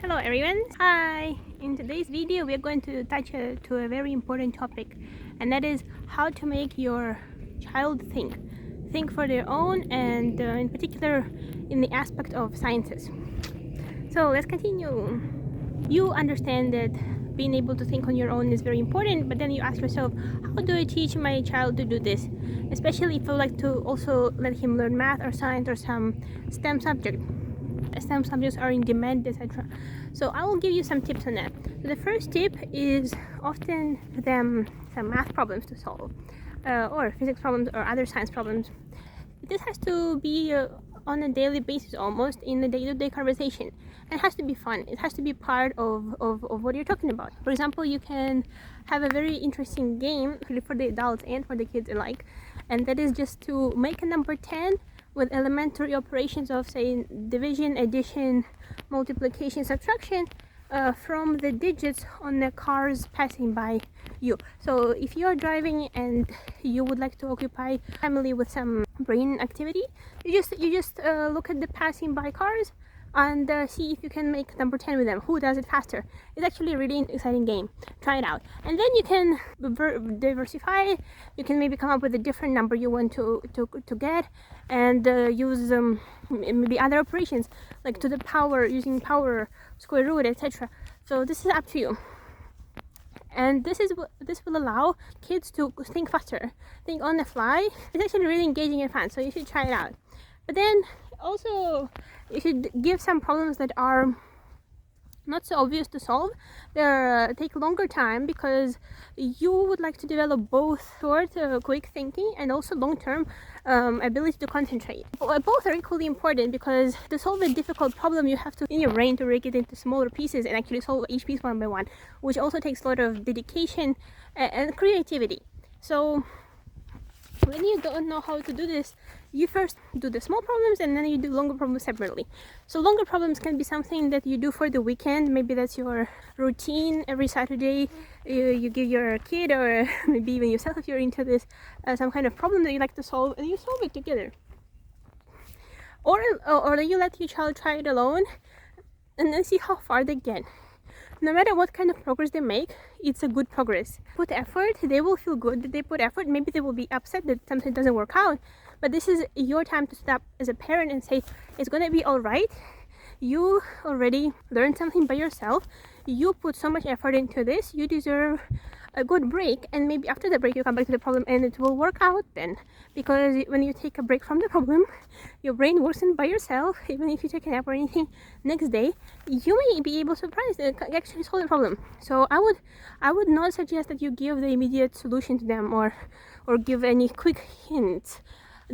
Hello everyone. Hi. In today's video we are going to touch to a very important topic, and that is how to make your child think for their own, and in particular in the aspect of sciences. So let's continue. You understand that being able to think on your own is very important, but then you ask yourself, how do I teach my child to do this? Especially if you like to also let him learn math or science or some STEM subject. STEM subjects are in demand, etc. So I will give you some tips on that. So the first tip is often for them some math problems to solve, or physics problems or other science problems. This has to be on a daily basis, almost in the day-to-day conversation. And it has to be fun. It has to be part of what you're talking about. For example, you can have a very interesting game really for the adults and for the kids alike, and that is just to make a number 10 with elementary operations of, say, division, addition, multiplication, subtraction from the digits on the cars passing by you. So if you are driving and you would like to occupy family with some brain activity, you just look at the passing by cars and see if you can make number 10 with them. Who does it faster? It's actually a really exciting game. Try it out, and then you can diversify. You can maybe come up with a different number you want to get, and use maybe other operations like to the power, using power, square root, etc. So this is up to you, and this will allow kids to think faster, think on the fly. It's actually really engaging and fun, so you should try it out. But then also you should give some problems that are not so obvious to solve. They take longer time because you would like to develop both short, quick thinking and also long-term ability to concentrate. Both are equally important, because to solve a difficult problem you have to in your brain to break it into smaller pieces and actually solve each piece one by one, which also takes a lot of dedication and creativity. So when you don't know how to do this, you first do the small problems and then you do longer problems separately. So longer problems can be something that you do for the weekend. Maybe that's your routine every Saturday. You give your kid, or maybe even yourself if you're into this, some kind of problem that you like to solve, and you solve it together. Or you let your child try it alone and then see how far they get. No matter what kind of progress they make, it's a good progress. Put effort, they will feel good that they put effort. Maybe they will be upset that something doesn't work out, but this is your time to stop as a parent and say, it's going to be all right. You already learned something by yourself. You put so much effort into this. You deserve a good break, and maybe after the break you come back to the problem and it will work out then. Because when you take a break from the problem, your brain works in by yourself. Even if you take a nap or anything next day, you may be able to surprise and actually solve the problem. So I would not suggest that you give the immediate solution to them, or give any quick hints.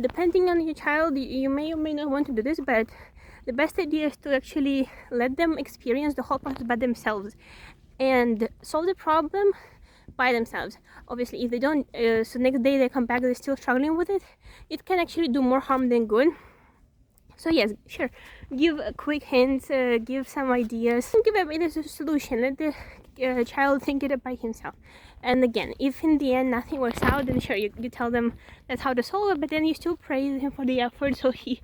Depending on your child, you may or may not want to do this, but the best idea is to actually let them experience the whole process by themselves and solve the problem by themselves. Obviously, if they don't, so next day they come back, they're still struggling with it, it can actually do more harm than good. So yes, sure, give quick hints, give some ideas, give a solution. Let the child think it by himself. And again, if in the end nothing works out, then sure, you tell them that's how to solve it, but then you still praise him for the effort, so he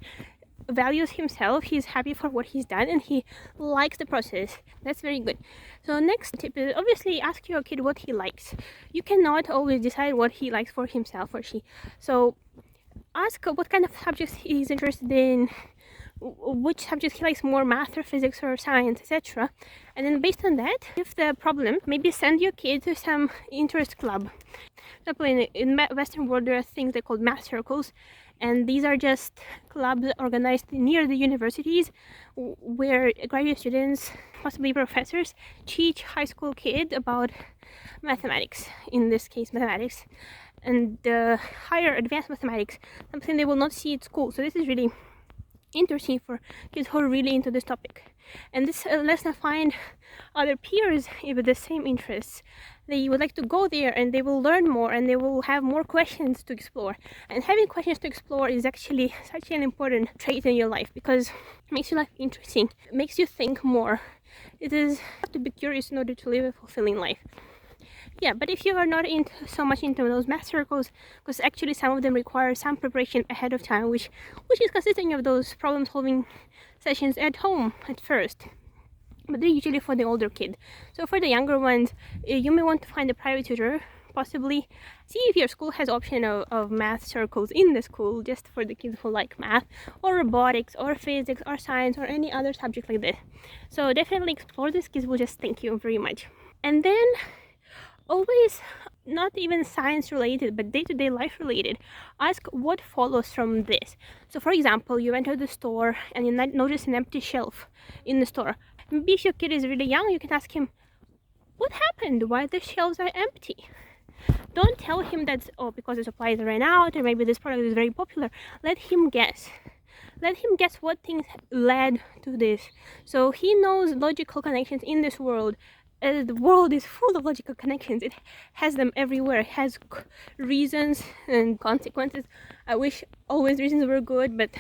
values himself, he's happy for what he's done, and he likes the process. That's very good. So next tip is obviously ask your kid what he likes. You cannot always decide what he likes for himself or she. So ask what kind of subjects he's interested in, which subjects he likes more, math or physics or science, etc. And then based on that, if the problem, maybe send your kid to some interest club. For example, in Western world there are things they call math circles, and these are just clubs organized near the universities where graduate students, possibly professors, teach high school kids about mathematics, in this case mathematics, and higher advanced mathematics, something they will not see at school. So this is really interesting for kids who are really into this topic, and this lets them find other peers with the same interests. They would like to go there and they will learn more and they will have more questions to explore. And having questions to explore is actually such an important trait in your life, because it makes your life interesting, it makes you think more. It is to be curious in order to live a fulfilling life. Yeah, but if you are not so much into those math circles, because actually some of them require some preparation ahead of time, which is consisting of those problem solving sessions at home at first. but they're usually for the older kid. So for the younger ones, you may want to find a private tutor, possibly see if your school has option of math circles in the school just for the kids who like math, or robotics, or physics, or science, or any other subject like this. So definitely explore this. Kids will just thank you very much. And then always, not even science related but day-to-day life related, ask what follows from this. So for example, you enter the store and you notice an empty shelf in the store. Maybe if your kid is really young, you can ask him, what happened, why the shelves are empty? Don't tell him that's, oh, because the supplies ran out, or maybe this product is very popular. Let him guess what things led to this, so he knows logical connections in this world. The world is full of logical connections. It has them everywhere. It has reasons and consequences. I wish always reasons were good, but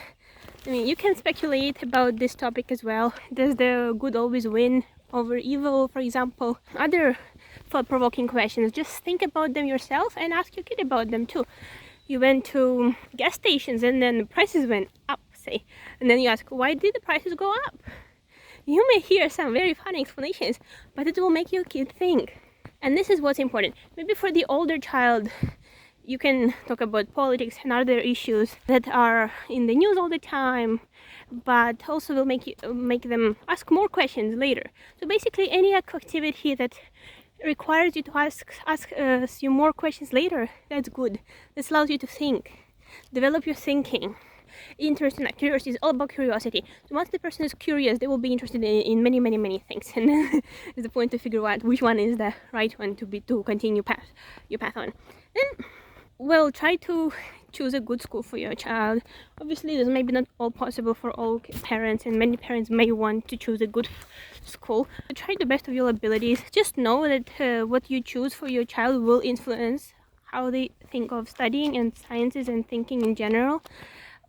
I mean, you can speculate about this topic as well. Does the good always win over evil, for example? Other thought-provoking questions. Just think about them yourself and ask your kid about them too. You went to gas stations and then the prices went up, say, and then you ask, why did the prices go up? You may hear some very funny explanations, but it will make your kid think. And this is what's important. Maybe for the older child, you can talk about politics and other issues that are in the news all the time, but also will make them ask more questions later. So basically, any activity that requires you to ask you more questions later, that's good. This allows you to think, develop your thinking. Interest and curiosity is all about curiosity. So once the person is curious, they will be interested in many things, and then is the point to figure out which one is the right one to continue your path on. Then, well, try to choose a good school for your child. Obviously, this may be not all possible for all parents, and many parents may want to choose a good school. So try the best of your abilities. Just know that what you choose for your child will influence how they think of studying and sciences and thinking in general.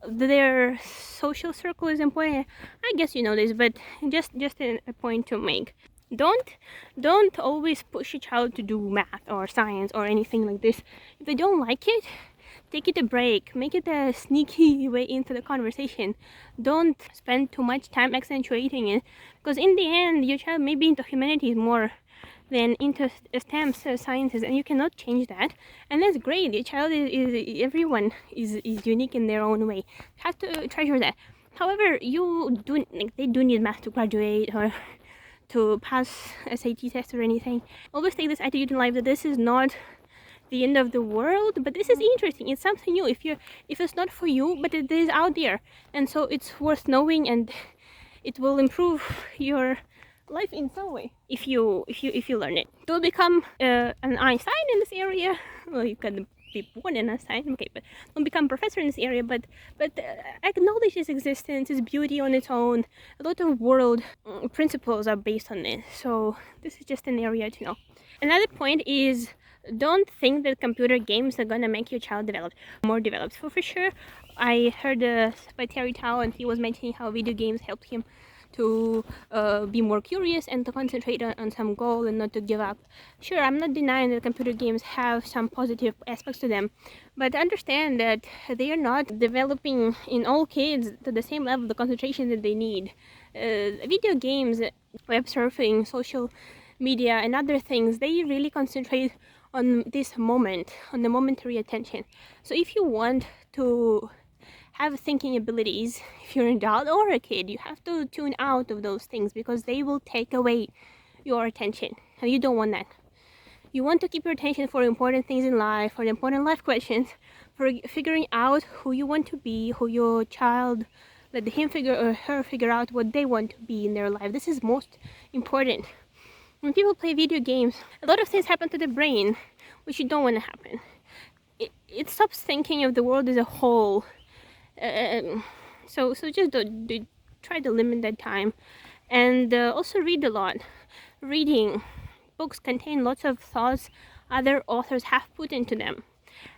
Their social circle is important. I guess you know this, but just a point to make. Don't always push a child to do math or science or anything like this. If they don't like it, take it a break. Make it a sneaky way into the conversation. Don't spend too much time accentuating it, because in the end, your child may be into humanities more than into STEM sciences, and you cannot change that, and that's great. Your child everyone is unique in their own way. You have to treasure that. However, they do need math to graduate or to pass SAT test or anything. Always take this attitude in life that this is not the end of the world, but this is interesting. It's something new. If it's not for you, but it is out there, and so it's worth knowing, and it will improve your life in some way if you learn it. Don't become an Einstein in this area. Well, you can be born in Einstein, okay, but don't become professor in this area. But acknowledge its existence, its beauty on its own. A lot of world principles are based on this. So this is just an area to know. Another point is, don't think that computer games are gonna make your child more developed. For sure, I heard by Terry Tao, and he was mentioning how video games helped him to be more curious and to concentrate on some goal and not to give up. Sure, I'm not denying that computer games have some positive aspects to them, but understand that they are not developing in all kids to the same level of concentration that they need. Video games, web surfing, social media, and other things, they really concentrate on this moment, on the momentary attention. So if you want to have thinking abilities, if you're an adult or a kid, you have to tune out of those things, because they will take away your attention, and you don't want that. You want to keep your attention for important things in life, for the important life questions, for figuring out who you want to be, who your child, let him or her figure out what they want to be in their life. This is most important. When people play video games, a lot of things happen to the brain which you don't want to happen. It stops thinking of the world as a whole. So just try to limit that time, and also read a lot. Reading books contain lots of thoughts other authors have put into them,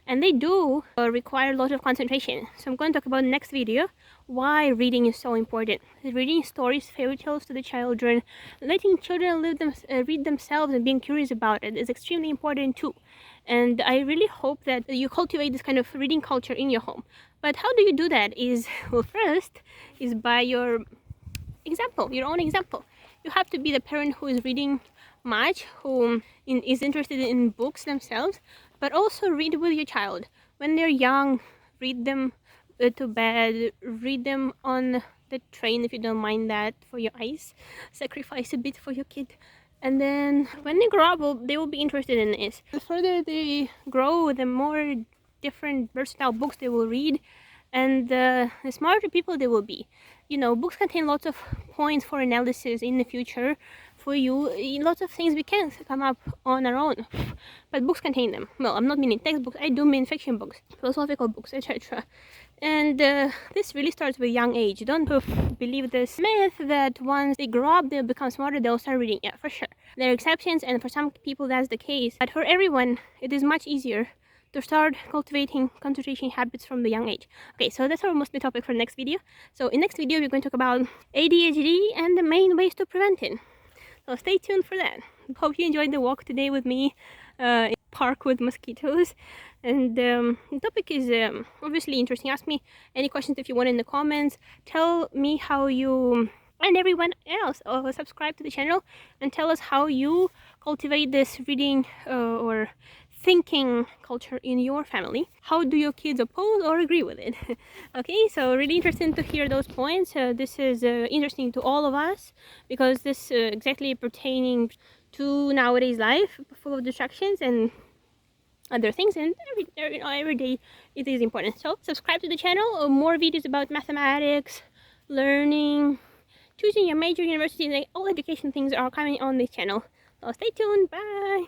and they do require a lot of concentration. So I'm going to talk about in the next video why reading is so important. Reading stories, fairy tales to the children, letting children read themselves and being curious about it is extremely important too. And I really hope that you cultivate this kind of reading culture in your home. But how do you do that? Well, first is by your example, your own example. you have to be the parent who is reading much, who is interested in books themselves, but also read with your child. When they're young, read them to bed, read them on the train if you don't mind that for your eyes. Sacrifice a bit for your kid. And then when they grow up, they will be interested in this. The further they grow, the more different versatile books they will read, and the smarter people they will be. You know, books contain lots of points for analysis in the future for you. Lots of things we can't come up on our own, but books contain them. Well, I'm not meaning textbooks, I do mean fiction books, philosophical books, etc. And this really starts with young age. Don't believe this myth that once they grow up, they'll become smarter, they'll start reading. Yeah, for sure. There are exceptions, and for some people that's the case. But for everyone, it is much easier to start cultivating concentration habits from the young age. Okay, so that's our mostly topic for the next video. So in next video, we're going to talk about ADHD and the main ways to prevent it. So stay tuned for that. Hope you enjoyed the walk today with me in the park with mosquitoes. And the topic is obviously interesting. Ask me any questions if you want in the comments. Tell me how you and everyone else subscribe to the channel, and tell us how you cultivate this reading or thinking culture in your family. How do your kids oppose or agree with it? Okay, so really interesting to hear those points. This is interesting to all of us, because this exactly pertaining to nowadays life, full of distractions and other things, and every day it is important. So subscribe to the channel. More videos about mathematics, learning, choosing your major, university, and all education things are coming on this channel. So stay tuned. Bye.